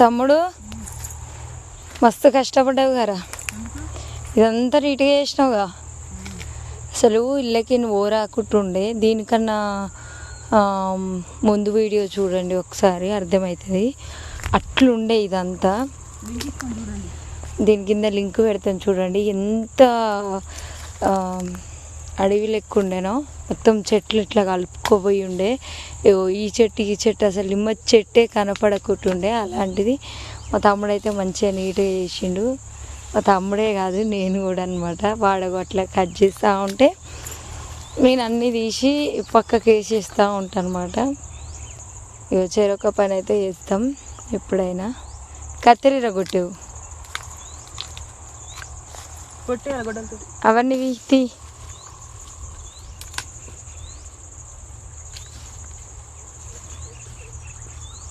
తమ్ముడు మస్తు కష్టపడ్డావు కదా, ఇదంతా నీట్గా చేసినావుగా. అసలు ఇళ్ళకి నువ్వు ఓరాకుంటుండే, దీనికన్నా ముందు వీడియో చూడండి ఒకసారి, అర్థమవుతుంది. అట్లుండే ఇదంతా. దీని కింద లింక్ పెడతాను చూడండి. ఎంత అడవి లెక్క ఉండేనో, మొత్తం చెట్లు ఇట్లా కలుపుకోపోయి ఉండే. ఈ చెట్టు అసలు నిమ్మ చెట్టే కనపడకుంటుండే. అలాంటిది మా తమ్ముడు అయితే మంచిగా నీట్గా చేసిండు. మా తమ్ముడే కాదు, నేను కూడా అనమాట. వాడకు అట్లా కట్ చేస్తూ ఉంటే నేను అన్నీ తీసి పక్కకి వేసేస్తూ ఉంటాను అనమాట. చెరొక పని అయితే చేస్తాం ఎప్పుడైనా. కత్తిరిరగొట్టేవు అవన్నీ తీసి